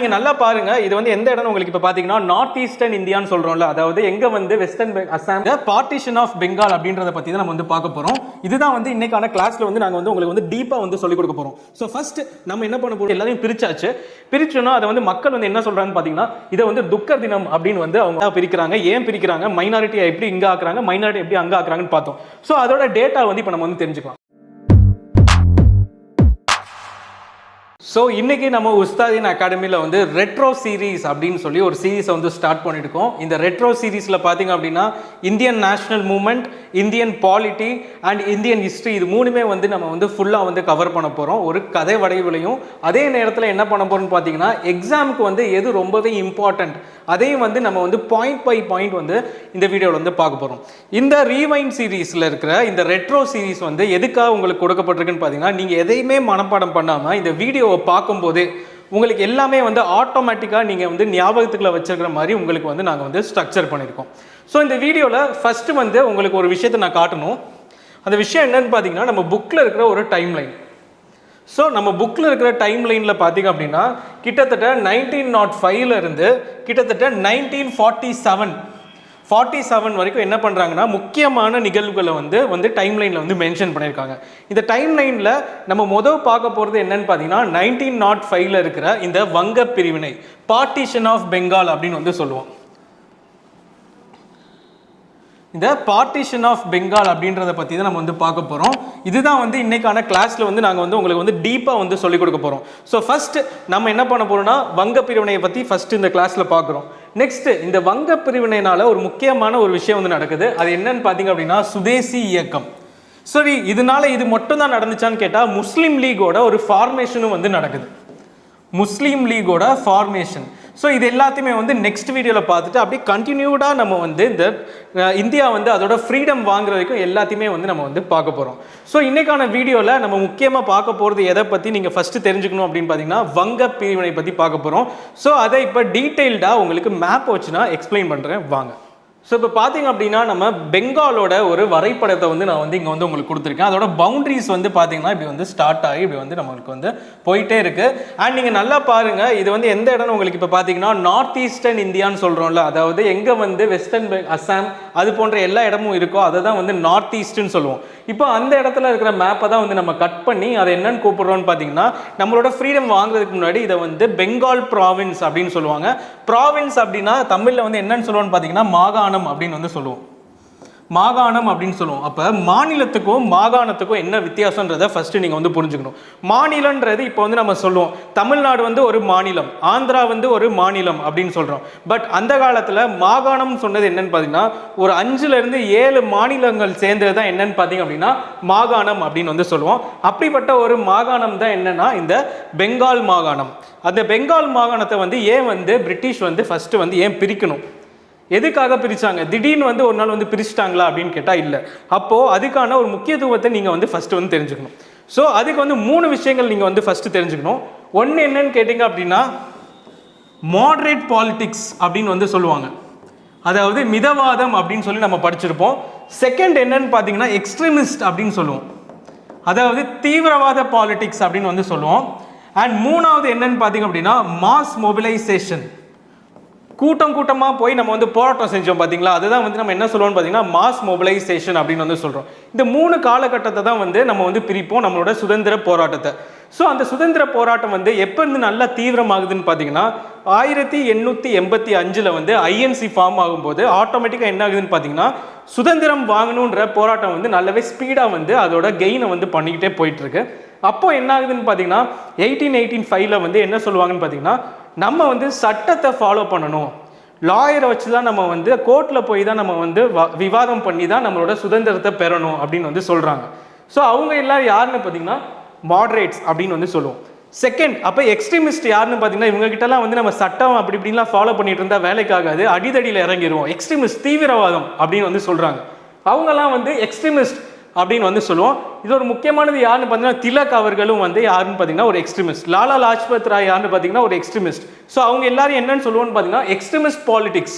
நீங்க நல்லா பாருங்க, இது வந்து எந்த இடம் உங்களுக்கு இப்ப பாத்தீங்கன்னா நார்த் ஈஸ்டர்ன் இந்தியான்னு சொல்றோம்ல, அதாவது எங்க வந்து western Assam partition of Bengal அப்படின்றத பத்தி தான் நம்ம வந்து பார்க்க போறோம். இதுதான் வந்து இன்னைக்கான கிளாஸ்ல வந்து நாங்க வந்து உங்களுக்கு வந்து டீப்பா வந்து சொல்லிக் கொடுக்க போறோம். சோ ஃபர்ஸ்ட் நம்ம என்ன பண்ண போறோம், எல்லாரையும் பிரிச்சாச்சு. பிரிச்சோம்னா அதை வந்து மக்கள் வந்து என்ன சொல்றாங்கன்னு பாத்தீங்கன்னா, இதை வந்து துக்கர் தினம் அப்படின்னு வந்து அவங்க பிரிக்கிறாங்க. ஏன் பிரிக்கிறாங்க, மைனாரிட்டியை எப்படி இங்க ஆக்குறாங்க, மைனாரிட்டி எப்படி அங்க ஆக்குறாங்கன்னு பார்த்தோம். சோ அதோட டேட்டா வந்து இப்ப நம்ம வந்து தெரிஞ்சுக்கலாம். ஸோ இன்னைக்கு நம்ம உஸ்தாதின் அகாடமியில் வந்து ரெட்ரோ சீரீஸ் அப்படின்னு சொல்லி ஒரு சீரீஸை வந்து ஸ்டார்ட் பண்ணியிருக்கோம். இந்த ரெட்ரோ சீரீஸில் பார்த்தீங்க அப்படின்னா Indian national movement, Indian polity and Indian history, இது மூணுமே வந்து நம்ம வந்து ஃபுல்லாக வந்து கவர் பண்ண போகிறோம் ஒரு கதை வடிவிலையும். அதே நேரத்தில் என்ன பண்ண போகிறோம்னு பார்த்தீங்கன்னா, எக்ஸாமுக்கு வந்து எது ரொம்பவே இம்பார்ட்டன்ட் அதையும் வந்து நம்ம வந்து பாயிண்ட் பை பாயிண்ட் வந்து இந்த வீடியோவில் வந்து பார்க்க போகிறோம். இந்த ரீவைண்ட் சீரீஸில் இருக்கிற இந்த ரெட்ரோ சீரீஸ் வந்து எதுக்காக உங்களுக்கு கொடுக்கப்பட்டிருக்குன்னு பார்த்தீங்கன்னா, நீங்கள் எதையுமே மனப்பாடம் பண்ணாமல் இந்த வீடியோவை பார்க்கும்போது உங்களுக்கு எல்லாமே வந்து ஆட்டோமேட்டிக்காக நீங்கள் வந்து ஞாபகத்துக்குள்ள வச்சிருக்கிற மாதிரி உங்களுக்கு வந்து நாங்கள் வந்து ஸ்ட்ரக்சர் பண்ணியிருக்கோம். ஸோ இந்த வீடியோவில் ஃபஸ்ட்டு வந்து உங்களுக்கு ஒரு விஷயத்தை நான் காட்டணும். அந்த விஷயம் என்னன்னு பார்த்தீங்கன்னா, நம்ம புக்கில் இருக்கிற ஒரு டைம் லைன். ஸோ நம்ம புக்கில் இருக்கிற டைம் லைனில் பார்த்தீங்க அப்படின்னா கிட்டத்தட்ட 1905 இருந்து கிட்டத்தட்ட 1947 வரைக்கும் என்ன பண்ணுறாங்கன்னா, முக்கியமான நிகழ்வுகளை வந்து டைம் லைனில் வந்து மென்ஷன் பண்ணியிருக்காங்க. இந்த டைம் லைனில் நம்ம பார்க்க போகிறது என்னன்னு பார்த்தீங்கன்னா, 1905 இருக்கிற இந்த வங்க பிரிவினை, பார்ட்டிஷன் ஆஃப் பெங்கால் அப்படின்னு வந்து சொல்லுவோம். இந்த பார்ட்டிஷன் ஆஃப் பெங்கால் அப்படின்றத பற்றி தான் நம்ம வந்து பார்க்க போகிறோம். இதுதான் வந்து இன்னைக்கான கிளாஸில் வந்து நாங்கள் வந்து உங்களுக்கு வந்து டீப்பாக வந்து சொல்லிக் கொடுக்க போகிறோம். ஸோ ஃபர்ஸ்ட் நம்ம என்ன பண்ண போகிறோம்னா, வங்க பிரிவினையை பற்றி ஃபர்ஸ்ட் இந்த கிளாஸில் பார்க்குறோம். நெக்ஸ்ட் இந்த வங்க பிரிவினைனால ஒரு முக்கியமான ஒரு விஷயம் வந்து நடக்குது. அது என்னன்னு பார்த்தீங்க அப்படின்னா, சுதேசி இயக்கம். சரி, இதனால இது மட்டும் தான் நடந்துச்சான்னு கேட்டால், முஸ்லீம் லீகோட ஒரு ஃபார்மேஷனும் வந்து நடக்குது. முஸ்லீம் லீகோட ஃபார்மேஷன். ஸோ இது எல்லாத்தையுமே வந்து நெக்ஸ்ட் வீடியோவில் பார்த்துட்டு அப்படியே கண்டினியூடாக நம்ம வந்து இந்த இந்தியா வந்து அதோட ஃப்ரீடம் வாங்குற வரைக்கும் எல்லாத்தையுமே வந்து நம்ம வந்து பார்க்க போகிறோம். ஸோ இன்னைக்கான வீடியோவில் நம்ம முக்கியமாக பார்க்க போகிறது எதை பற்றி நீங்கள் ஃபஸ்ட்டு தெரிஞ்சுக்கணும் அப்படின்னு பார்த்தீங்கன்னா, வங்க பிரிவினை பற்றி பார்க்க போகிறோம். ஸோ அதை இப்போ டீட்டெயில்டாக உங்களுக்கு மேப் வச்சு நான் எக்ஸ்பிளைன் பண்ணுறேன், வாங்க. ஸோ இப்போ பார்த்தீங்க அப்படின்னா, நம்ம பெங்காலோட ஒரு வரைபடத்தை வந்து நான் வந்து இங்கே வந்து உங்களுக்கு கொடுத்துருக்கேன். அதோட பவுண்டரிஸ் வந்து பார்த்தீங்கன்னா இப்படி வந்து ஸ்டார்ட் ஆகி இப்படி வந்து நம்மளுக்கு வந்து போயிட்டே இருக்கு. அண்ட் நீங்கள் நல்லா பாருங்க, இது வந்து எந்த இடம்னு உங்களுக்கு இப்போ பார்த்தீங்கன்னா நார்த் ஈஸ்டர்ன் இந்தியான்னு சொல்கிறோம்ல, அதாவது எங்கே வந்து வெஸ்டர்ன் அசாம் அது போன்ற எல்லா இடமும் இருக்கோ அதை தான் வந்து நார்த் ஈஸ்ட்னு சொல்லுவோம். இப்போ அந்த இடத்துல இருக்கிற மேப்பை தான் வந்து நம்ம கட் பண்ணி அதை என்னன்னு கூப்பிடுறோம்னு பார்த்தீங்கன்னா, நம்மளோட ஃப்ரீடம் வாங்குறதுக்கு முன்னாடி இதை வந்து பெங்கால் ப்ராவின்ஸ் அப்படின்னு சொல்லுவாங்க. ப்ராவின்ஸ் அப்படின்னா தமிழில் வந்து என்னன்னு சொல்லுவோம்னு பார்த்தீங்கன்னா, மாகாணம் அப்படின்னு வந்து சொல்லுவோம். மாகாணம் அப்படின்னு சொல்லுவோம். அப்போ மாநிலத்துக்கும் மாகாணத்துக்கும் என்ன வித்தியாசன்றதை ஃபர்ஸ்ட் நீங்கள் வந்து புரிஞ்சுக்கணும். மாநிலன்றது இப்போ வந்து நம்ம சொல்லுவோம், தமிழ்நாடு வந்து ஒரு மாநிலம், ஆந்திரா வந்து ஒரு மாநிலம் அப்படின்னு சொல்கிறோம். பட் அந்த காலத்தில் மாகாணம் சொன்னது என்னன்னு பார்த்தீங்கன்னா, ஒரு 5-7 மாநிலங்கள் சேர்ந்தது தான் என்னன்னு பார்த்தீங்க அப்படின்னா மாகாணம் அப்படின்னு வந்து சொல்லுவோம். அப்படிப்பட்ட ஒரு மாகாணம் தான் என்னன்னா இந்த பெங்கால் மாகாணம். அந்த பெங்கால் மாகாணத்தை வந்து ஏன் வந்து பிரிட்டிஷ் வந்து ஃபர்ஸ்ட் வந்து ஏன் பிரிக்கணும், எதுக்காக பிரிச்சாங்க, திடீர்னு வந்து ஒரு நாள் வந்து பிரிச்சுட்டாங்களா அப்படின்னு கேட்டால் இல்லை. அப்போது அதுக்கான ஒரு முக்கியத்துவத்தை நீங்கள் வந்து ஃபஸ்ட்டு வந்து தெரிஞ்சுக்கணும். ஸோ அதுக்கு வந்து 3 விஷயங்கள் நீங்கள் வந்து ஃபஸ்ட்டு தெரிஞ்சுக்கணும். ஒன்று என்னன்னு கேட்டிங்க அப்படின்னா, மாடரேட் பாலிடிக்ஸ் அப்படின்னு வந்து சொல்லுவாங்க, அதாவது மிதவாதம் அப்படின்னு சொல்லி நம்ம படிச்சிருப்போம். செகண்ட் என்னன்னு பார்த்தீங்கன்னா, எக்ஸ்ட்ரீமிஸ்ட் அப்படின்னு சொல்லுவோம், அதாவது தீவிரவாத பாலிடிக்ஸ் அப்படின்னு வந்து சொல்லுவோம். அண்ட் மூணாவது என்னன்னு பார்த்தீங்க அப்படின்னா, மாஸ் மொபிலைசேஷன், கூட்டமாக போய் நம்ம வந்து போராட்டம் செஞ்சோம் பார்த்தீங்களா, அதுதான் வந்து நம்ம என்ன சொல்லுவோம்னு பார்த்தீங்கன்னா மாஸ் மொபிலைசேஷன் அப்படின்னு வந்து சொல்கிறோம். இந்த 3 காலகட்டத்தை தான் வந்து நம்ம வந்து பிரிப்போம் நம்மளோட சுதந்திர போராட்டத்தை. ஸோ அந்த சுதந்திர போராட்டம் வந்து எப்போ இருந்து நல்லா தீவிரமாகுதுன்னு பார்த்தீங்கன்னா, 1885 வந்து ஐஎன்சி ஃபார்ம் ஆகும்போது ஆட்டோமேட்டிக்காக என்ன ஆகுதுன்னு பார்த்தீங்கன்னா, சுதந்திரம் வாங்கணுன்ற போராட்டம் வந்து நல்லாவே ஸ்பீடாக வந்து அதோட கெயினை வந்து பண்ணிக்கிட்டே போயிட்டு இருக்கு. அப்போ என்ன ஆகுதுன்னு பார்த்தீங்கன்னா, 1885 வந்து என்ன சொல்லுவாங்கன்னு பார்த்தீங்கன்னா, நம்ம வந்து சட்டத்தை ஃபாலோ பண்ணணும், லாயரை வச்சு தான் நம்ம வந்து கோர்ட்டில் போய் தான் நம்ம வந்து விவாதம் பண்ணி தான் நம்மளோட சுதந்திரத்தை பெறணும் அப்படின்னு வந்து சொல்கிறாங்க. ஸோ அவங்க எல்லாரும் யாருன்னு பார்த்தீங்கன்னா மாடரேட்ஸ் அப்படின்னு வந்து சொல்லுவோம். செகண்ட், அப்போ எக்ஸ்ட்ரீமிஸ்ட் யாருன்னு பார்த்தீங்கன்னா, இவங்க கிட்டலாம் வந்து நம்ம சட்டம் அப்படி இப்படின்லாம் ஃபாலோ பண்ணிட்டு இருந்தால் வேலைக்காகாது, அடிதடியில் இறங்கிடுவோம். எக்ஸ்ட்ரீமிஸ்ட் தீவிரவாதம் அப்படின்னு வந்து சொல்கிறாங்க. அவங்கெல்லாம் வந்து எக்ஸ்ட்ரீமிஸ்ட் அப்படின்னு வந்து சொல்லுவோம். இது ஒரு முக்கியமானது யாருன்னு பார்த்தீங்கன்னா, திலக் அவர்களும் வந்து யாருன்னு பார்த்தீங்கன்னா ஒரு எக்ஸ்ட்ரீமிஸ்ட். லாலா லாஜ்பத் ராய் யாருன்னு பார்த்தீங்கன்னா ஒரு எக்ஸ்ட்ரீமிஸ்ட். ஸோ அவங்க எல்லாரும் என்னன்னு சொல்லுவோம்னு பார்த்தீங்கன்னா, எக்ஸ்ட்ரீமிஸ்ட் பாலிடிக்ஸ்,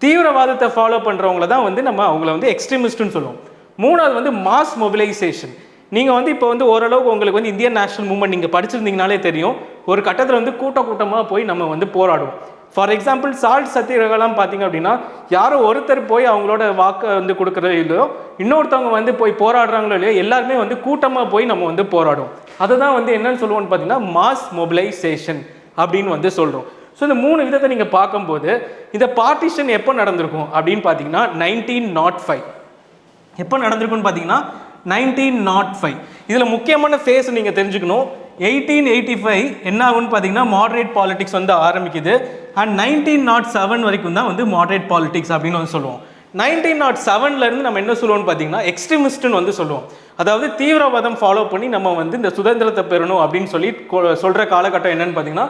தீவிரவாதத்தை ஃபாலோ பண்ணுறவங்கள தான் வந்து நம்ம அவங்கள வந்து எக்ஸ்ட்ரீமிஸ்ட்னு சொல்லுவோம். மூணாவது வந்து மாஸ் மொபிலைசேஷன். நீங்கள் வந்து இப்போ வந்து ஓரளவுக்கு உங்களுக்கு வந்து இந்தியன் நேஷனல் மூவ்மெண்ட் நீங்கள் படிச்சிருந்தீங்கனாலே தெரியும், ஒரு கட்டத்தில் வந்து கூட்டமாக போய் நம்ம வந்து போராடுவோம். ஃபார் எக்ஸாம்பிள் சால்ட் சத்தியாகிரகம்லாம் பார்த்தீங்க அப்படின்னா யாரோ ஒருத்தர் போய் அவங்களோட வாக்கை வந்து கொடுக்குறது இல்லையோ, இன்னொருத்தவங்க வந்து போய் போராடுறாங்களோ இல்லையோ, எல்லாருமே வந்து கூட்டமாக போய் நம்ம வந்து போராடுவோம். அதுதான் வந்து என்னன்னு சொல்லுவோம்னு பார்த்தீங்கன்னா மாஸ் மொபிலைசேஷன் அப்படின்னு வந்து சொல்கிறோம். ஸோ இந்த 3 விதத்தை நீங்கள் பார்க்கும்போது இந்த பார்ட்டிஷன் எப்போ நடந்திருக்கும் அப்படின்னு பார்த்தீங்கன்னா 1905. எப்போ நடந்திருக்குன்னு பார்த்தீங்கன்னா 1905. இதில் முக்கியமான ஃபேஸ் நீங்கள் தெரிஞ்சுக்கணும். 1885 என்ன ஆகும்னு பார்த்தீங்கன்னா மாடரேட் பாலிடிக்ஸ் வந்து ஆரம்பிக்குது. அண்ட் 1907 வரைக்கும் தான் வந்து மாடரேட் பாலிடிக்ஸ் அப்படின்னு வந்து சொல்லுவோம். 1907 நம்ம என்ன சொல்லுவோம்னு பார்த்தீங்கன்னா எக்ஸ்ட்ரீமிஸ்ட்னு வந்து சொல்லுவோம். அதாவது தீவிரவாதம் ஃபாலோ பண்ணி நம்ம வந்து இந்த சுதந்திரத்தை பெறணும் அப்படின்னு சொல்லி சொல்கிற காலகட்டம் என்னன்னு பார்த்தீங்கன்னா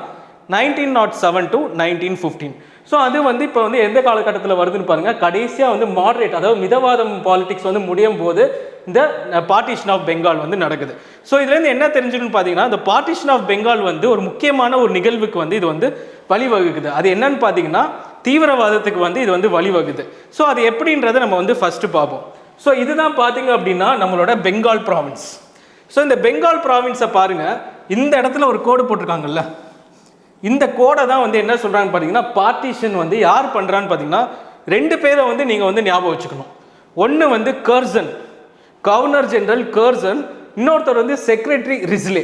1907 to 1915. ஸோ அது வந்து இப்போ வந்து எந்த காலகட்டத்தில் வருதுன்னு பாருங்கள். கடைசியாக வந்து மாடரேட், அதாவது மிதவாதம் பாலிடிக்ஸ் வந்து முடியும் போது இந்த பார்ட்டிஷன் ஆஃப் பெங்கால் வந்து நடக்குது. ஸோ இதுலேருந்து என்ன தெரிஞ்சுன்னு பார்த்தீங்கன்னா இந்த பார்ட்டிஷன் ஆஃப் பெங்கால் வந்து ஒரு முக்கியமான ஒரு நிகழ்வுக்கு வந்து இது வந்து வழிவகுக்குது. அது என்னன்னு பார்த்தீங்கன்னா தீவிரவாதத்துக்கு வந்து இது வந்து வழிவகுது. ஸோ அது எப்படின்றத நம்ம வந்து ஃபஸ்ட்டு பார்ப்போம். ஸோ இதுதான் பார்த்தீங்க அப்படின்னா நம்மளோட பெங்கால் ப்ராவின்ஸ். ஸோ இந்த பெங்கால் ப்ராவின்ஸை பாருங்கள், இந்த இடத்துல ஒரு கோடு போட்டிருக்காங்கல்ல, இந்த கோடை தான் வந்து என்ன சொல்கிறாங்கன்னு பார்த்தீங்கன்னா பார்ட்டிஷன் வந்து யார் பண்ணுறான்னு பார்த்தீங்கன்னா 2 பேரை வந்து நீங்கள் வந்து ஞாபகம் வச்சுக்கணும். ஒன்று வந்து கர்சன், கவர்னர் ஜெனரல் கர்சன், இன்னொருத்தர் வந்து செக்ரட்டரி ரிஸ்லே.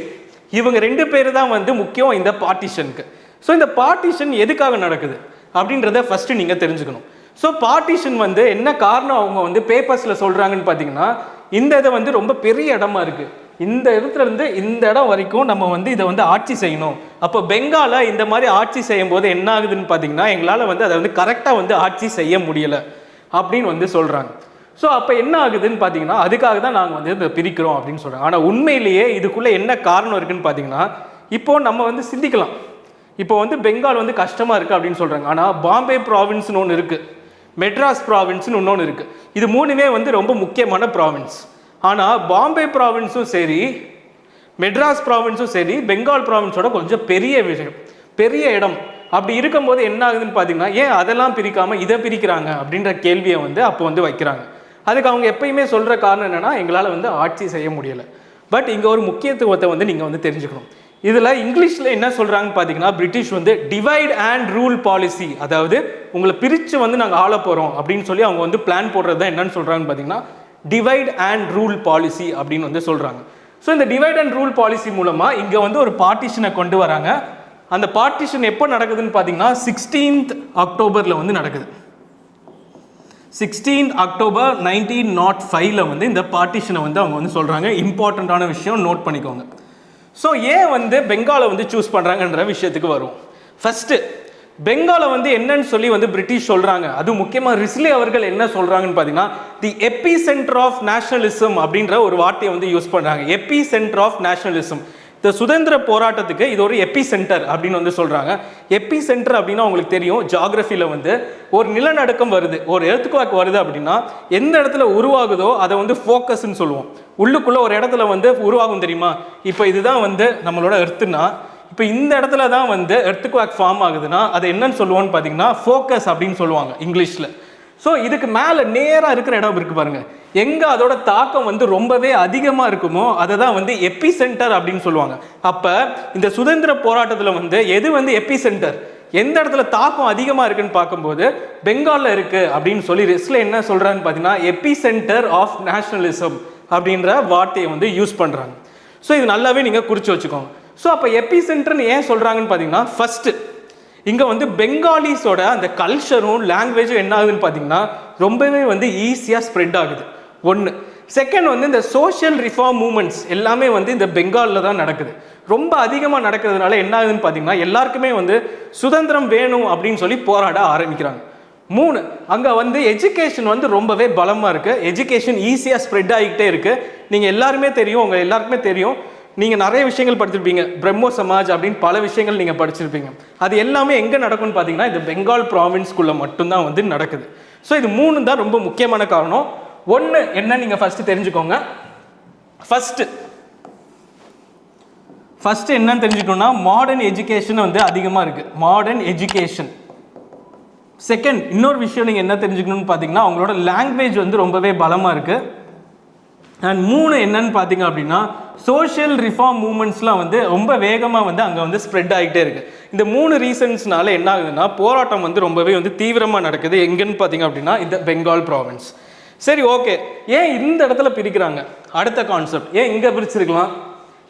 இவங்க 2 பேர் தான் வந்து முக்கியம் இந்த பார்ட்டிஷனுக்கு. ஸோ இந்த பார்ட்டிஷன் எதுக்காக நடக்குது அப்படின்றத ஃபஸ்ட்டு நீங்கள் தெரிஞ்சுக்கணும். ஸோ பார்ட்டிஷன் வந்து என்ன காரணம் அவங்க வந்து பேப்பர்ஸில் சொல்கிறாங்கன்னு பார்த்தீங்கன்னா இந்த இதை வந்து ரொம்ப பெரிய இடமா இருக்குது, இந்த இடத்துல இருந்து இந்த இடம் வரைக்கும் நம்ம வந்து இதை வந்து ஆட்சி செய்யணும். அப்போ பெங்காலை இந்த மாதிரி ஆட்சி செய்யும் போது என்ன ஆகுதுன்னு பார்த்தீங்கன்னா எங்களால் வந்து அதை வந்து கரெக்டாக வந்து ஆட்சி செய்ய முடியலை அப்படின்னு வந்து சொல்கிறாங்க. ஸோ அப்போ என்ன ஆகுதுன்னு பார்த்தீங்கன்னா அதுக்காக தான் நாங்கள் வந்து இதை பிரிக்கிறோம் அப்படின்னு சொல்கிறாங்க. ஆனால் உண்மையிலேயே இதுக்குள்ளே என்ன காரணம் இருக்குன்னு பார்த்தீங்கன்னா இப்போ நம்ம வந்து சிந்திக்கலாம், இப்போ வந்து பெங்கால் வந்து கஷ்டமாக இருக்குது அப்படின்னு சொல்கிறாங்க. ஆனால் பாம்பே ப்ராவின்ஸ்னு ஒன்று இருக்குது, மெட்ராஸ் ப்ராவின்ஸ்னு இன்னொன்று இருக்குது. இது 3மே வந்து ரொம்ப முக்கியமான ப்ராவின்ஸ். ஆனால் பாம்பே ப்ராவின்ஸும் சரி மெட்ராஸ் ப்ராவின்ஸும் சரி பெங்கால் ப்ராவின்ஸோட கொஞ்சம் பெரிய விஷயம், பெரிய இடம். அப்படி இருக்கும்போது என்ன ஆகுதுன்னு பார்த்தீங்கன்னா ஏன் அதெல்லாம் பிரிக்காமல் இதை பிரிக்கிறாங்க அப்படின்ற கேள்வியை வந்து அப்போ வந்து வைக்கிறாங்க. அதுக்கு அவங்க எப்பயுமே சொல்கிற காரணம் என்னென்னா எங்களால் வந்து ஆட்சி செய்ய முடியலை. பட் இங்கே ஒரு முக்கியத்துவத்தை வந்து நீங்கள் வந்து தெரிஞ்சுக்கணும். இதில் இங்கிலீஷில் என்ன சொல்கிறாங்கன்னு பார்த்தீங்கன்னா பிரிட்டிஷ் வந்து டிவைட் அண்ட் ரூல் பாலிசி, அதாவது உங்களை பிரித்து வந்து நாங்கள் ஆள போகிறோம் அப்படின்னு சொல்லி அவங்க வந்து பிளான் போடுறது தான் என்னன்னு சொல்கிறாங்கன்னு பார்த்தீங்கன்னா டிவைட் அண்ட் ரூல் பாலிசி அப்படின்னு வந்து சொல்கிறாங்க. ஸோ இந்த டிவைட் அண்ட் ரூல் பாலிசி மூலமாக இங்கே வந்து ஒரு பார்ட்டிஷனை கொண்டு வராங்க. அந்த பார்ட்டிஷன் எப்போ நடக்குதுன்னு பார்த்தீங்கன்னா 16th அக்டோபரில் வந்து நடக்குது. 16th அக்டோபர் 1905 வந்து இந்த பார்ட்டிஷனை வந்து அவங்க வந்து சொல்கிறாங்க. இம்பார்ட்டண்ட்டான விஷயம் நோட் பண்ணிக்கோங்க. ஸோ ஏன் வந்து பெங்காலை வந்து சூஸ் பண்ணுறாங்கன்ற விஷயத்துக்கு வரும். ஃபஸ்ட்டு பெங்காலை வந்து என்னன்னு சொல்லி வந்து பிரிட்டிஷ் சொல்கிறாங்க. அது முக்கியமாக ரிஸ்லே அவர்கள் என்ன சொல்கிறாங்கன்னு பார்த்தீங்கன்னா தி எபி சென்டர் ஆஃப் நேஷனலிசம் அப்படின்ற ஒரு வார்த்தையை வந்து யூஸ் பண்ணுறாங்க. எபி சென்டர் ஆஃப் நேஷனலிசம், இந்த சுதந்திர போராட்டத்துக்கு இது ஒரு எபி சென்டர் அப்படின்னு வந்து சொல்கிறாங்க. எபி சென்டர் அப்படின்னா உங்களுக்கு தெரியும், ஜியாகிரஃபியில் வந்து ஒரு நிலநடுக்கம் வருது, ஒரு எர்த்குவேக் வருது அப்படின்னா எந்த இடத்துல உருவாகுதோ அதை வந்து ஃபோக்கஸ்ன்னு சொல்லுவோம். உள்ளுக்குள்ளே ஒரு இடத்துல வந்து உருவாகும் தெரியுமா, இப்போ இதுதான் வந்து நம்மளோட எர்த்துனா, இப்போ இந்த இடத்துல தான் வந்து எர்த்குவேக் ஃபார்ம் ஆகுதுன்னா அது என்னன்னு சொல்லுவோன்னு பார்த்தீங்கன்னா ஃபோக்கஸ் அப்படின்னு சொல்லுவாங்க இங்கிலீஷில். ஸோ இதுக்கு மேலே நேராக இருக்கிற இடம் இருக்குது பாருங்கள், எங்கே அதோட தாக்கம் வந்து ரொம்பவே அதிகமாக இருக்குமோ அதை தான் வந்து எபி சென்டர் அப்படின்னு சொல்லுவாங்க. அப்போ இந்த சுதந்திர போராட்டத்தில் வந்து எது வந்து எபி சென்டர், எந்த இடத்துல தாக்கம் அதிகமாக இருக்குன்னு பார்க்கும்போது பெங்காலில் இருக்குது அப்படின்னு சொல்லி ரிஸ்ல என்ன சொல்கிறான்னு பார்த்தீங்கன்னா எபி சென்டர் ஆஃப் நேஷனலிசம் அப்படின்ற வார்த்தையை வந்து யூஸ் பண்ணுறாங்க. ஸோ இது நல்லாவே நீங்கள் குறித்து வச்சுக்கோங்க. ஸோ அப்போ எபி சென்டர்னு ஏன் சொல்கிறாங்கன்னு பார்த்தீங்கன்னா ஃபஸ்ட்டு இங்கே வந்து பெங்காலிஸோட அந்த கல்ச்சரும் லாங்குவேஜும் என்ன ஆகுதுன்னு பார்த்தீங்கன்னா ரொம்பவே வந்து ஈஸியாக ஸ்ப்ரெட் ஆகுது. ஒன்று. செகண்ட் வந்து இந்த சோஷியல் ரிஃபார்ம் மூமெண்ட்ஸ் எல்லாமே வந்து இந்த பெங்காலில் தான் நடக்குது. ரொம்ப அதிகமாக நடக்கிறதுனால என்ன ஆகுதுன்னு பார்த்தீங்கன்னா எல்லாருக்குமே வந்து சுதந்திரம் வேணும் அப்படின்னு சொல்லி போராட ஆரம்பிக்கிறாங்க. 3, அங்கே வந்து எஜுகேஷன் வந்து ரொம்பவே பலமாக இருக்குது. எஜுகேஷன் ஈஸியாக ஸ்ப்ரெட் ஆகிக்கிட்டே இருக்குது. நீங்கள் எல்லாருமே தெரியும், உங்கள் எல்லாருக்குமே தெரியும், நீங்கள் நிறைய விஷயங்கள் படிச்சிருப்பீங்க, பிரம்மோ சமாஜ் அப்படின்னு பல விஷயங்கள் நீங்கள் படிச்சிருப்பீங்க. அது எல்லாமே எங்கே நடக்கும்னு பார்த்தீங்கன்னா இந்த பெங்கால் ப்ராவின்ஸ்குள்ளே மட்டும்தான் வந்து நடக்குது. ஸோ இது 3 தான் ரொம்ப முக்கியமான காரணம். ஒன்று என்ன நீங்கள் ஃபஸ்ட்டு தெரிஞ்சுக்கோங்க. ஃபஸ்ட்டு என்னன்னு தெரிஞ்சுக்கணும்னா மாடர்ன் எஜுகேஷன் வந்து அதிகமாக இருக்குது, மாடர்ன் எஜுகேஷன். செகண்ட் இன்னொரு விஷயம் நீங்கள் என்ன தெரிஞ்சுக்கணும்னு பார்த்தீங்கன்னா அவங்களோட லாங்குவேஜ் வந்து ரொம்பவே பலமாக இருக்குது. அண்ட் 3 என்னன்னு பார்த்தீங்க அப்படின்னா சோஷியல் ரிஃபார்ம் மூமெண்ட்ஸ்லாம் வந்து ரொம்ப வேகமாக வந்து அங்கே வந்து ஸ்ப்ரெட் ஆகிட்டே இருக்குது. இந்த 3 ரீசன்ஸ்னால என்ன ஆகுதுன்னா போராட்டம் வந்து ரொம்பவே வந்து தீவிரமாக நடக்குது. எங்கன்னு பார்த்தீங்க அப்படின்னா இந்த பெங்கால் ப்ராவின்ஸ். சரி, ஓகே, ஏன் இந்த இடத்துல பிரிக்கிறாங்க? அடுத்த கான்செப்ட், ஏன் இங்கே பிரிச்சிருக்கலாம்,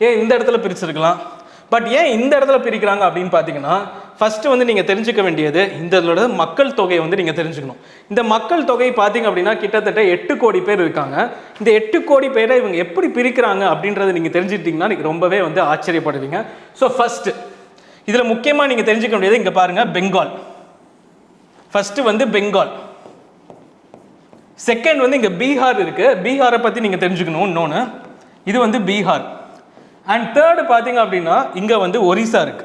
ஏன் இந்த இடத்துல பிரிச்சிருக்கலாம், பட் ஏன் இந்த இடத்துல பிரிக்கிறாங்க அப்படின்னு பார்த்தீங்கன்னா ஃபர்ஸ்ட் வந்து நீங்கள் தெரிஞ்சுக்க வேண்டியது இதோட மக்கள் தொகையை வந்து நீங்கள் தெரிஞ்சுக்கணும். இந்த மக்கள் தொகை பார்த்தீங்க அப்படின்னா கிட்டத்தட்ட 8 கோடி பேர் இருக்காங்க. இந்த 8 கோடி பேரை இவங்க எப்படி பிரிக்கிறாங்க அப்படின்றத நீங்கள் தெரிஞ்சுக்கிட்டீங்கன்னா நீங்கள் ரொம்பவே வந்து ஆச்சரியப்படுவீங்க. ஸோ ஃபர்ஸ்ட் இதில் முக்கியமாக நீங்கள் தெரிஞ்சுக்க வேண்டியது இங்கே பாருங்கள், பெங்கால். ஃபர்ஸ்ட் வந்து பெங்கால். செகண்ட் வந்து இங்கே பீகார் இருக்கு. பீகாரை பற்றி நீங்கள் தெரிஞ்சுக்கணும். இன்னொன்று இது வந்து பீகார். அண்ட் தேர்டு பார்த்தீங்க அப்படின்னா இங்கே வந்து ஒரிசா இருக்கு.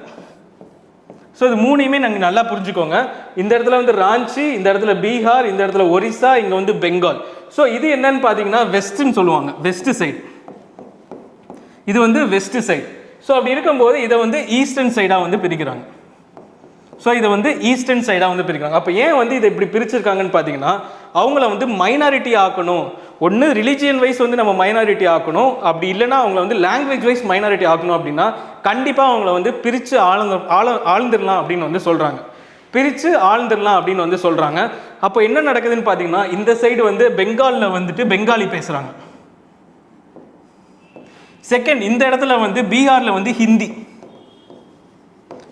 ஸோ இது 3யுமே நாங்கள் நல்லா புரிஞ்சுக்கோங்க. இந்த இடத்துல வந்து ராஞ்சி, இந்த இடத்துல பீகார், இந்த இடத்துல ஒரிசா, இங்கே வந்து பெங்கால். ஸோ இது என்னன்னு பார்த்தீங்கன்னா வெஸ்ட்னு சொல்லுவாங்க, வெஸ்ட் சைடு. இது வந்து வெஸ்ட் சைடு. ஸோ அப்படி இருக்கும்போது இதை வந்து ஈஸ்டர்ன் சைடாக வந்து பிரிக்கிறாங்க. ஸோ இதை வந்து ஈஸ்டர்ன் சைடாக வந்து பிரிக்கிறாங்க. அப்போ ஏன் வந்து இதை இப்படி பிரிச்சிருக்காங்கன்னு பார்த்தீங்கன்னா அவங்கள வந்து மைனாரிட்டி ஆக்கணும். ஒன்று ரிலிஜியன் வைஸ் வந்து நம்ம மைனாரிட்டி ஆக்கணும், அப்படி இல்லைன்னா அவங்கள வந்து லாங்குவேஜ் வைஸ் மைனாரிட்டி ஆக்கணும். அப்படின்னா கண்டிப்பாக அவங்கள வந்து பிரித்து ஆழ்ந்துடலாம் அப்படின்னு வந்து சொல்கிறாங்க. பிரித்து ஆழ்ந்துடலாம் அப்படின்னு வந்து சொல்கிறாங்க. அப்போ என்ன நடக்குதுன்னு பார்த்தீங்கன்னா இந்த சைடு வந்து பெங்காலில் வந்துட்டு பெங்காலி பேசுகிறாங்க. செகண்ட் இந்த இடத்துல வந்து பீகாரில் வந்து ஹிந்தி.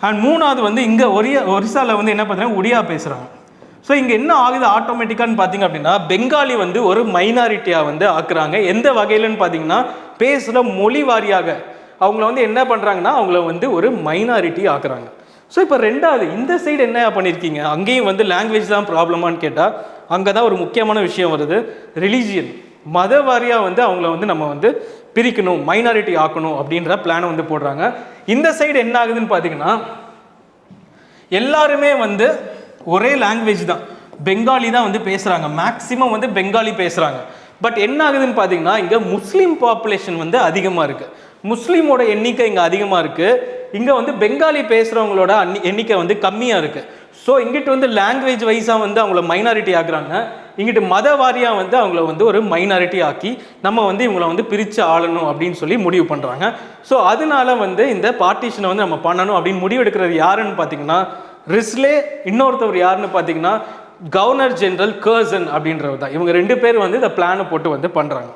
அண்ட் 3வது வந்து இங்கே ஒரிசாவில் வந்து என்ன பார்த்தீங்கன்னா ஒடியா பேசுகிறாங்க. ஸோ இங்கே என்ன ஆகுது ஆட்டோமேட்டிக்கான்னு பார்த்தீங்க அப்படின்னா பெங்காலி வந்து ஒரு மைனாரிட்டியாக வந்து ஆக்குறாங்க. எந்த வகையிலன்னு பார்த்தீங்கன்னா பேசுகிற மொழி வாரியாக அவங்கள வந்து என்ன பண்ணுறாங்கன்னா அவங்கள வந்து ஒரு மைனாரிட்டி ஆக்குறாங்க. ஸோ இப்போ ரெண்டாவது இந்த சைடு என்ன பண்ணியிருக்கீங்க, அங்கேயும் வந்து லாங்குவேஜ் தான் ப்ராப்ளமானு கேட்டால் அங்கே தான் ஒரு முக்கியமான விஷயம் வருது, ரிலீஜியன். மத வாரியாக வந்து அவங்கள வந்து நம்ம வந்து பிரிக்கணும், மைனாரிட்டி ஆக்கணும் அப்படின்ற பிளானை வந்து போடுறாங்க. இந்த சைடு என்ன ஆகுதுன்னு பார்த்தீங்கன்னா எல்லாருமே வந்து ஒரே லாங்குவேஜ் தான், பெங்காலி தான் வந்து பேசுகிறாங்க. மேக்ஸிமம் வந்து பெங்காலி பேசுகிறாங்க. பட் என்ன ஆகுதுன்னு பார்த்தீங்கன்னா இங்கே முஸ்லீம் பாப்புலேஷன் வந்து அதிகமாக இருக்குது. முஸ்லீமோட எண்ணிக்கை இங்கே அதிகமாக இருக்குது. இங்கே வந்து பெங்காலி பேசுகிறவங்களோட எண்ணிக்கை வந்து கம்மியாக இருக்குது. ஸோ இங்கிட்டு வந்து லாங்குவேஜ் வைஸாக வந்து அவங்கள மைனாரிட்டி ஆக்குறாங்க, இங்கிட்டு மத வாரியாக வந்து அவங்கள வந்து ஒரு மைனாரிட்டி ஆக்கி நம்ம வந்து இவங்களை வந்து பிரித்து ஆளணும் அப்படின்னு சொல்லி முடிவு பண்ணுறாங்க. ஸோ அதனால வந்து இந்த பார்ட்டிஷனை வந்து நம்ம பண்ணணும் அப்படின்னு முடிவு எடுக்கிறது யாருன்னு பார்த்தீங்கன்னா ரிஸ்லே, இன்னொருத்தவர் யாருன்னு பார்த்தீங்கன்னா கவர்னர் ஜெனரல் கர்சன் அப்படின்றவர் தான். இவங்க 2 பேர் வந்து இந்த பிளானை போட்டு வந்து பண்ணுறாங்க.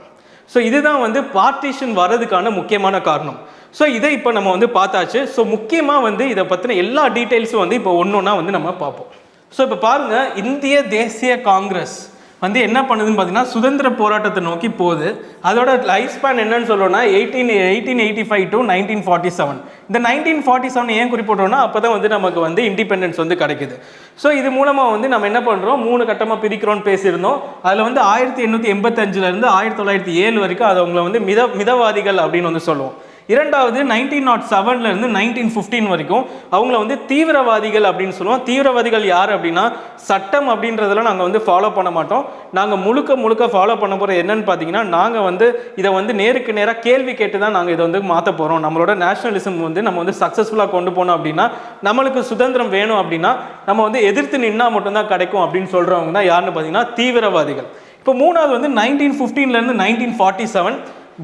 ஸோ இதுதான் வந்து பார்ட்டிஷன் வர்றதுக்கான முக்கியமான காரணம். ஸோ இதை இப்போ நம்ம வந்து பார்த்தாச்சு. ஸோ முக்கியமாக வந்து இதை பற்றின எல்லா டீட்டெயில்ஸும் வந்து இப்போ ஒன்றா வந்து நம்ம பார்ப்போம். ஸோ இப்போ பாருங்கள், இந்திய தேசிய காங்கிரஸ் வந்து என்ன பண்ணுதுன்னு பார்த்தீங்கன்னா சுதந்திர போராட்டத்தை நோக்கி போகுது. அதோட லைஃப் ஸ்பேன் என்னன்னு சொல்லணும்னா 1885 to 1947. இந்த 1947 ஏன் குறிப்பிட்றோம்னா அப்போ தான் வந்து நமக்கு வந்து இண்டிபெண்டன்ஸ் வந்து கிடைக்குது. ஸோ இது மூலமாக வந்து நம்ம என்ன பண்ணுறோம், 3 கட்டமாக பிரிக்கிறோன்னு பேசியிருந்தோம். அதில் வந்து 1885 1907 வரைக்கும் அதை அவங்கள வந்து மிதவாதிகள் அப்படின்னு வந்து சொல்லுவோம். இரண்டாவது 1907 1915 வரைக்கும் அவங்கள வந்து தீவிரவாதிகள் அப்படின்னு சொல்லுவோம். தீவிரவாதிகள் யார் அப்படின்னா சட்டம் அப்படின்றதெல்லாம் நாங்கள் வந்து ஃபாலோ பண்ண மாட்டோம். நாங்கள் முழுக்க ஃபாலோ பண்ண போகிறது என்னன்னு பார்த்தீங்கன்னா நாங்கள் வந்து இதை வந்து நேருக்கு நேராக கேள்வி கேட்டு தான் நாங்கள் இதை வந்து மாற்ற போகிறோம். நம்மளோட நேஷனலிசம் வந்து நம்ம வந்து சக்ஸஸ்ஃபுல்லாக கொண்டு போனோம் அப்படின்னா நம்மளுக்கு சுதந்திரம் வேணும் அப்படின்னா நம்ம வந்து எதிர்த்து நின்னா மட்டும்தான் கிடைக்கும் அப்படின்னு சொல்கிறவங்க தான் யாருன்னு பார்த்தீங்கன்னா தீவிரவாதிகள். இப்போ 3வது வந்து 1915 1947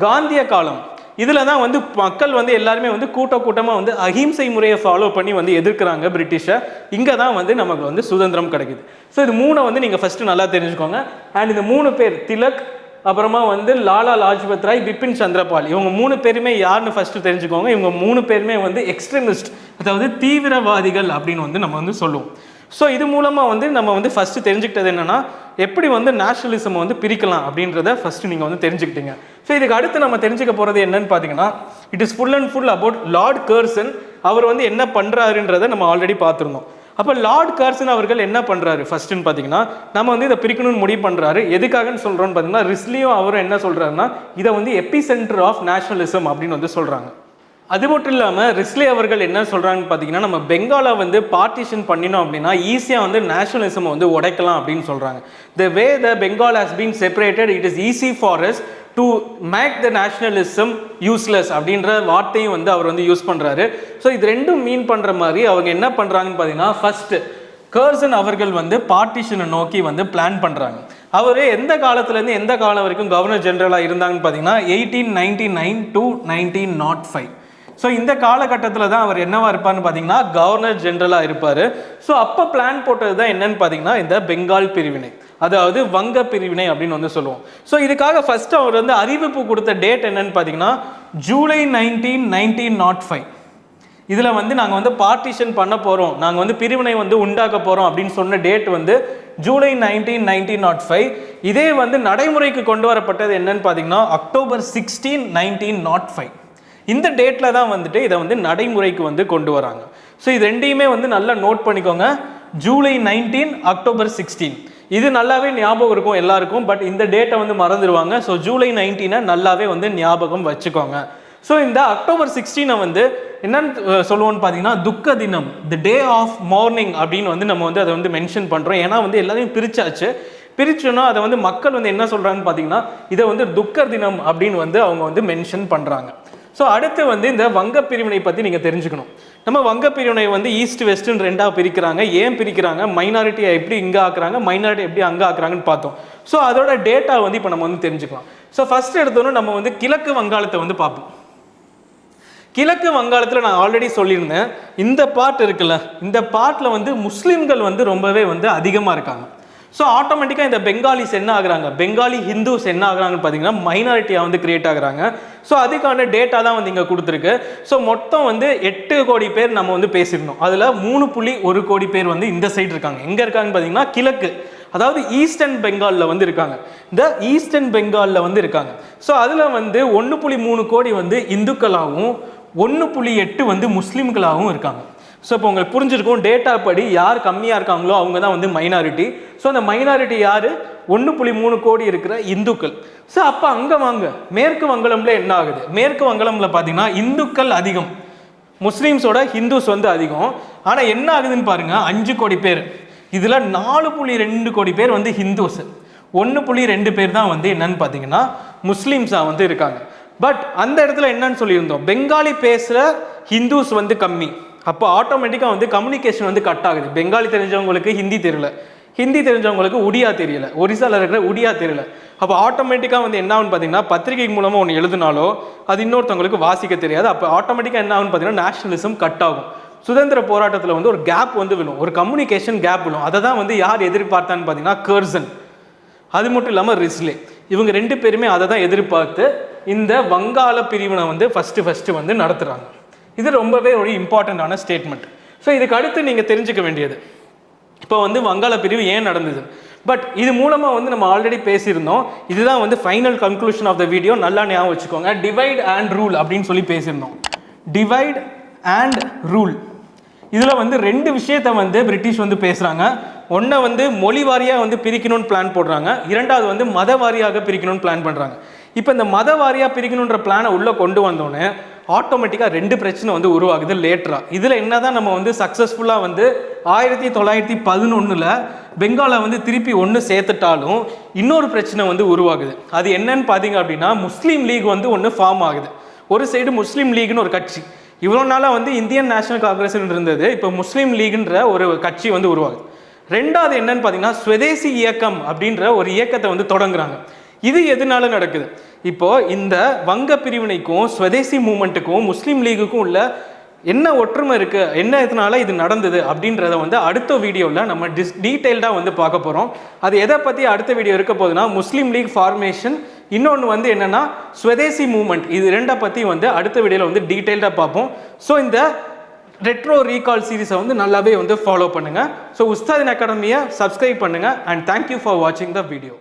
காந்திய காலம். இதில் தான் வந்து மக்கள் வந்து எல்லாருமே வந்து கூட்டமாக வந்து அஹிம்சை முறையை ஃபாலோ பண்ணி வந்து எதிர்க்கிறாங்க பிரிட்டிஷை. இங்கே தான் வந்து நமக்கு வந்து சுதந்திரம் கிடைக்குது. ஸோ இது 3 வந்து நீங்கள் ஃபஸ்ட்டு நல்லா தெரிஞ்சுக்கோங்க. அண்ட் இந்த 3 பேர் திலக், அப்புறமா வந்து லாலா லாஜ்பத் ராய், பிபின் சந்திரபால், இவங்க 3 பேருமே யாருன்னு ஃபஸ்ட்டு தெரிஞ்சுக்கோங்க. இவங்க 3 பேருமே வந்து எக்ஸ்ட்ரீமிஸ்ட், அதாவது தீவிரவாதிகள் அப்படின்னு வந்து நம்ம வந்து சொல்லுவோம். ஸோ இது மூலமாக வந்து நம்ம வந்து ஃபஸ்ட்டு தெரிஞ்சுக்கிட்டது என்னென்னா எப்படி வந்து நேஷனலிசம் வந்து பிரிக்கலாம் அப்படின்றத ஃபஸ்ட்டு நீங்கள் வந்து தெரிஞ்சுக்கிட்டீங்க. ஸோ இதுக்கு அடுத்து நம்ம தெரிஞ்சுக்க போகிறது என்னன்னு பார்த்தீங்கன்னா it is full and full about Lord Curzon. அவர் வந்து என்ன பண்ணுறாருன்றதை நம்ம ஆல்ரெடி பார்த்துருந்தோம். அப்போ லார்ட் கர்சன் அவர்கள் என்ன பண்ணுறாரு ஃபர்ஸ்ட்னு பார்த்தீங்கன்னா நம்ம வந்து இதை பிரிக்கணும்னு முடிவு பண்ணுறாரு. எதுக்காகன்னு சொல்கிறோன்னு பார்த்தீங்கன்னா ரிஸ்லியும் அவரும் என்ன சொல்கிறாருன்னா இதை வந்து எபி சென்டர் ஆஃப் நேஷனலிசம் அப்படின்னு வந்து சொல்கிறாங்க. அது மட்டும் இல்லாமல் ரிஸ்லே அவர்கள் என்ன சொல்கிறாங்கன்னு பார்த்தீங்கன்னா நம்ம பெங்காலை வந்து பார்ட்டிஷன் பண்ணினோம் அப்படின்னா ஈஸியாக வந்து நேஷனலிசம் வந்து உடைக்கலாம் அப்படின்னு சொல்கிறாங்க. The way the Bengal has been separated it is easy for us to make the nationalism useless அப்படின்ற வார்த்தையும் வந்து அவர் வந்து யூஸ் பண்ணுறாரு. ஸோ இது ரெண்டும் மீன் பண்ணுற மாதிரி அவங்க என்ன பண்ணுறாங்கன்னு பார்த்தீங்கன்னா ஃபர்ஸ்ட் கர்சன் அவர்கள் வந்து பார்ட்டிஷனை நோக்கி வந்து பிளான் பண்ணுறாங்க. அவர் எந்த காலத்துலேருந்து எந்த காலம் வரைக்கும் கவர்னர் ஜெனரலாக இருந்தாங்கன்னு பார்த்தீங்கன்னா 1899 to 1905. ஸோ இந்த காலகட்டத்தில் தான் அவர் என்னவா இருப்பார்னு பார்த்தீங்கன்னா கவர்னர் ஜெனரலாக இருப்பார். ஸோ அப்போ பிளான் போட்டது தான் என்னன்னு பார்த்தீங்கன்னா இந்த பெங்கால் பிரிவினை, அதாவது வங்க பிரிவினை அப்படின்னு வந்து சொல்லுவோம். ஸோ இதுக்காக ஃபர்ஸ்ட் அவர் வந்து அறிவிப்பு கொடுத்த டேட் என்னன்னு பார்த்தீங்கன்னா ஜூலை 19, 1905. இதில் வந்து நாங்கள் வந்து பார்ட்டிஷன் பண்ண போகிறோம், நாங்கள் வந்து பிரிவினை வந்து உண்டாக்க போகிறோம் அப்படின்னு சொன்ன டேட் வந்து ஜூலை 19, 1905. இதே வந்து நடைமுறைக்கு கொண்டு வரப்பட்டது என்னன்னு பார்த்தீங்கன்னா அக்டோபர் 16, 1905. இந்த டேட்டில் தான் வந்துட்டு இதை வந்து நடைமுறைக்கு வந்து கொண்டு வராங்க. ஸோ இது ரெண்டையுமே வந்து நல்லா நோட் பண்ணிக்கோங்க. ஜூலை 19, அக்டோபர் 16 இது நல்லாவே ஞாபகம் இருக்கும் எல்லாருக்கும். பட் இந்த டேட்டை வந்து மறந்துடுவாங்க. ஸோ ஜூலை 19 நல்லாவே வந்து ஞாபகம் வச்சுக்கோங்க. ஸோ இந்த அக்டோபர் 16 வந்து என்னன்னு சொல்லுவோம்னு பார்த்தீங்கன்னா துக்க தினம், தி டே ஆஃப் மார்னிங் அப்படின்னு வந்து நம்ம வந்து அதை வந்து மென்ஷன் பண்ணுறோம். ஏன்னா வந்து எல்லாரையும் பிரிச்சோன்னா அதை வந்து மக்கள் வந்து என்ன சொல்கிறாங்கன்னு பார்த்தீங்கன்னா இதை வந்து துக்க தினம் அப்படின்னு வந்து அவங்க வந்து மென்ஷன் பண்ணுறாங்க. ஸோ அடுத்து வந்து இந்த வங்க பிரிவினை பற்றி நீங்கள் தெரிஞ்சுக்கணும். நம்ம வங்க பிரிவினை வந்து ஈஸ்ட் வெஸ்ட்னு ரெண்டாக பிரிக்கிறாங்க. ஏன் பிரிக்கிறாங்க, மைனாரிட்டியை எப்படி இங்கே ஆக்குறாங்க, மைனாரிட்டி எப்படி அங்கே ஆக்குறாங்கன்னு பார்த்தோம். ஸோ அதோட டேட்டா வந்து இப்போ நம்ம வந்து தெரிஞ்சுக்கலாம். ஸோ ஃபர்ஸ்ட் எடுத்தோன்னா நம்ம வந்து கிழக்கு வங்காளத்தை வந்து பார்ப்போம். கிழக்கு வங்காளத்தில் நான் ஆல்ரெடி சொல்லியிருந்தேன், இந்த பார்ட் இருக்குல்ல, இந்த பார்ட்டில் வந்து முஸ்லீம்கள் வந்து ரொம்பவே வந்து அதிகமாக இருக்காங்க. ஸோ ஆட்டோமேட்டிக்காக இந்த பெங்காலிஸ் என்ன ஆகுறாங்க, பெங்காலி ஹிந்துஸ் என்ன ஆகுறாங்கன்னு பார்த்தீங்கன்னா மைனாரிட்டியாக வந்து கிரியேட் ஆகுறாங்க. ஸோ அதுக்கான டேட்டா தான் வந்து இங்கே கொடுத்துருக்கு. ஸோ மொத்தம் வந்து 8 கோடி பேர் நம்ம வந்து பேசியிருந்தோம். அதில் 3.1 கோடி பேர் வந்து இந்த சைடு இருக்காங்க. எங்கே இருக்காங்கன்னு பார்த்தீங்கன்னா கிழக்கு, அதாவது ஈஸ்டர்ன் பெங்காலில் வந்து இருக்காங்க. இந்த ஈஸ்டர்ன் பெங்காலில் வந்து இருக்காங்க. ஸோ அதில் வந்து 1.3 கோடி வந்து இந்துக்களாகவும் 1.8 வந்து முஸ்லீம்களாகவும் இருக்காங்க. ஸோ இப்போ உங்களுக்கு புரிஞ்சிருக்கும், டேட்டா படி யார் கம்மியாக இருக்காங்களோ அவங்க தான் வந்து மைனாரிட்டி. ஸோ அந்த மைனாரிட்டி யார், 1.3 கோடி இருக்கிற இந்துக்கள். ஸோ அப்போ அங்கே வாங்க, மேற்கு வங்காளம்ல என்ன ஆகுது, மேற்கு வங்காளம்ல பார்த்தீங்கன்னா இந்துக்கள் அதிகம், முஸ்லீம்ஸோட ஹிந்துஸ் வந்து அதிகம். ஆனால் என்ன ஆகுதுன்னு பாருங்க, 5 கோடி பேர், இதில் 4.2 கோடி பேர் வந்து ஹிந்துஸ், 1.2 பேர் தான் வந்து என்னன்னு பார்த்தீங்கன்னா முஸ்லீம்ஸாக வந்து இருக்காங்க. பட் அந்த இடத்துல என்னன்னு சொல்லியிருந்தோம், பெங்காலி பேசுகிற ஹிந்துஸ் வந்து கம்மி. அப்போ ஆட்டோமேட்டிக்காக வந்து கம்யூனிகேஷன் வந்து கட் ஆகுது. பெங்காலி தெரிஞ்சவங்களுக்கு ஹிந்தி தெரியல, ஹிந்தி தெரிஞ்சவங்களுக்கு ஒடியா தெரியல, ஒரிசாவில் இருக்கிற ஒடியா தெரியல. அப்போ ஆட்டோமேட்டிக்காக வந்து என்ன ஆகுன்னு பார்த்தீங்கன்னா பத்திரிகை மூலமாக ஒன்று எழுதினாலோ அது இன்னொருத்தவங்களுக்கு வாசிக்க தெரியாது. அப்போ ஆட்டோமேட்டிக்காக என்ன ஆகுன்னு பார்த்தீங்கன்னா நேஷனலிசம் கட் ஆகும். சுதந்திர போராட்டத்தில் வந்து ஒரு கேப் வந்து விழும், ஒரு கம்யூனிகேஷன் கேப் விழும். அதை தான் வந்து யார் எதிர்பார்த்தான்னு பார்த்தீங்கன்னா கர்சன், அது மட்டும் இல்லாமல் ரிஸ்லே, இவங்க 2 பேருமே அதை தான் எதிர்பார்த்து இந்த வங்காள பிரிவினை வந்து ஃபஸ்ட்டு வந்து நடத்துகிறாங்க. இது ரொம்பவே ஒரு இம்பார்ட்டண்ட்டான ஸ்டேட்மெண்ட். ஸோ இதுக்கு அடுத்து நீங்கள் தெரிஞ்சுக்க வேண்டியது, இப்போ வந்து வங்காள பிரிவு ஏன் நடந்தது. பட் இது மூலமாக வந்து நம்ம ஆல்ரெடி பேசியிருந்தோம். இதுதான் வந்து final conclusion of the video. நல்லா ஞாபகம் வச்சுக்கோங்க, டிவைட் அண்ட் ரூல் அப்படின்னு சொல்லி பேசியிருந்தோம். டிவைட் அண்ட் ரூல், இதில் வந்து 2 விஷயத்தை வந்து பிரிட்டிஷ் வந்து பேசுகிறாங்க. ஒன்றை வந்து மொழி வாரியாக வந்து பிரிக்கணும்னு பிளான் போடுறாங்க, 2வது வந்து மத வாரியாக பிரிக்கணும்னு பிளான் பண்ணுறாங்க. இப்போ இந்த மத வாரியாக பிரிக்கணுன்ற பிளானை உள்ளே கொண்டு வந்தோடனே ஆட்டோமேட்டிக்காக 2 பிரச்சனை வந்து உருவாகுது லேட்டராக. இதில் என்ன தான் நம்ம வந்து சக்ஸஸ்ஃபுல்லாக வந்து 1911 பெங்காலை வந்து திருப்பி ஒன்று சேர்த்துட்டாலும் இன்னொரு பிரச்சனை வந்து உருவாகுது. அது என்னன்னு பார்த்தீங்க அப்படின்னா முஸ்லீம் லீக் வந்து ஒன்று ஃபார்ம் ஆகுது. ஒரு சைடு முஸ்லீம் லீக்னு ஒரு கட்சி, இவ்வளோ நாளாக வந்து இந்தியன் நேஷனல் காங்கிரஸ் இருந்தது, இப்போ முஸ்லீம் லீக்ன்ற ஒரு கட்சி வந்து உருவாகுது. 2வது என்னன்னு பார்த்தீங்கன்னா ஸ்வதேசி இயக்கம் அப்படின்ற ஒரு இயக்கத்தை வந்து தொடங்குறாங்க. இது எதனால நடக்குது, இப்போ இந்த வங்க பிரிவினைக்கும் ஸ்வதேசி மூமெண்ட்டுக்கும் முஸ்லீம் லீகுக்கும் உள்ள என்ன ஒற்றுமை இருக்கு, என்ன இதனால இது நடந்தது அப்படின்றத வந்து அடுத்த வீடியோவில் நம்ம டீட்டெயில்டாக வந்து பார்க்க போகிறோம். அது எதை பற்றி அடுத்த வீடியோ இருக்க போகுதுன்னா முஸ்லீம் லீக் ஃபார்மேஷன், இன்னொன்று வந்து என்னன்னா ஸ்வதேசி மூமெண்ட். இது 2 பற்றி வந்து அடுத்த வீடியோவில் வந்து டீட்டெயில்டாக பார்ப்போம். ஸோ இந்த ரெட்ரோ ரீகால் சீரீஸை வந்து நல்லாவே வந்து ஃபாலோ பண்ணுங்கள். ஸோ உஸ்தாதின் அகாடமியை சப்ஸ்கிரைப் பண்ணுங்கள். அண்ட் தேங்க்யூ ஃபார் வாட்சிங் த வீடியோ.